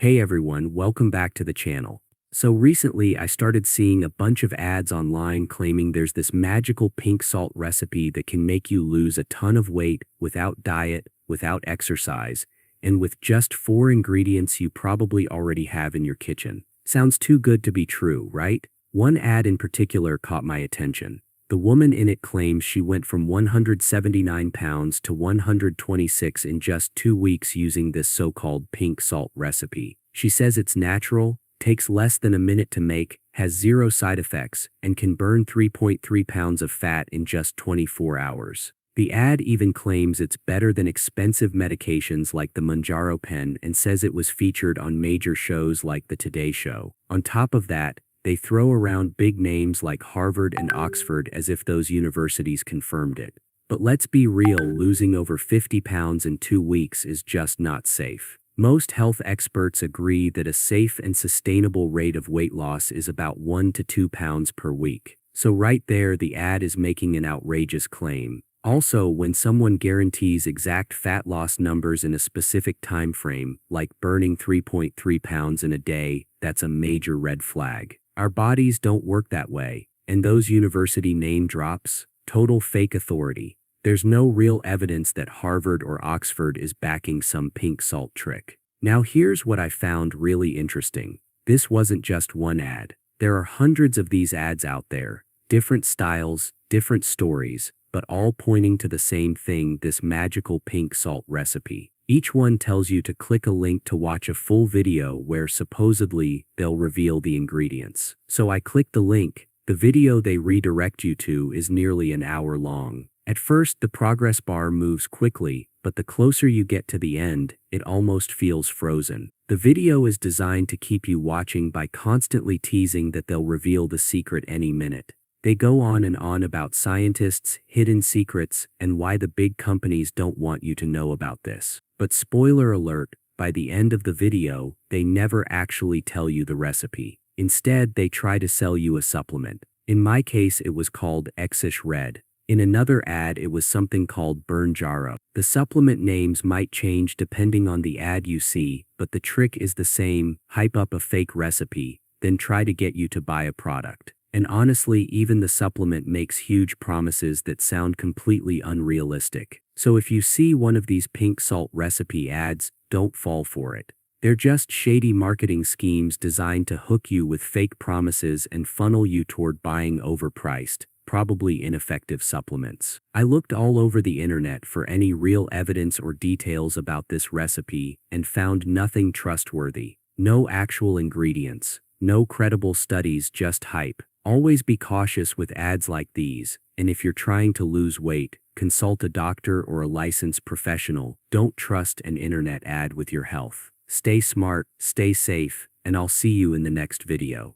Hey everyone, welcome back to the channel. So recently I started seeing a bunch of ads online claiming there's this magical pink salt recipe that can make you lose a ton of weight without diet, without exercise, and with just 4 ingredients you probably already have in your kitchen. Sounds too good to be true, right? One ad in particular caught my attention. The woman in it claims she went from 179 pounds to 126 in just 2 weeks using this so-called pink salt recipe. She says it's natural, takes less than a minute to make, has zero side effects, and can burn 3.3 pounds of fat in just 24 hours. The ad even claims it's better than expensive medications like the Burnjaro pen and says it was featured on major shows like the Today Show. On top of that, they throw around big names like Harvard and Oxford as if those universities confirmed it. But let's be real, losing over 50 pounds in 2 weeks is just not safe. Most health experts agree that a safe and sustainable rate of weight loss is about 1 to 2 pounds per week. So right there, the ad is making an outrageous claim. Also, when someone guarantees exact fat loss numbers in a specific time frame, like burning 3.3 pounds in a day, that's a major red flag. Our bodies don't work that way, and those university name drops, total fake authority. There's no real evidence that Harvard or Oxford is backing some pink salt trick. Now here's what I found really interesting. This wasn't just one ad. There are hundreds of these ads out there, different styles, different stories, but all pointing to the same thing, this magical pink salt recipe. Each one tells you to click a link to watch a full video where supposedly they'll reveal the ingredients. So I clicked the link. The video they redirect you to is nearly an hour long. At first, the progress bar moves quickly, but the closer you get to the end, it almost feels frozen. The video is designed to keep you watching by constantly teasing that they'll reveal the secret any minute. They go on and on about scientists, hidden secrets, and why the big companies don't want you to know about this. But spoiler alert, by the end of the video, they never actually tell you the recipe. Instead, they try to sell you a supplement. In my case, it was called Exishred. In another ad, it was something called Burnjaro. The supplement names might change depending on the ad you see, but the trick is the same: hype up a fake recipe, then try to get you to buy a product. And honestly, even the supplement makes huge promises that sound completely unrealistic. So if you see one of these pink salt recipe ads, don't fall for it. They're just shady marketing schemes designed to hook you with fake promises and funnel you toward buying overpriced, probably ineffective supplements. I looked all over the internet for any real evidence or details about this recipe and found nothing trustworthy. No actual ingredients, no credible studies, just hype. Always be cautious with ads like these, and if you're trying to lose weight, consult a doctor or a licensed professional. Don't trust an internet ad with your health. Stay smart, stay safe, and I'll see you in the next video.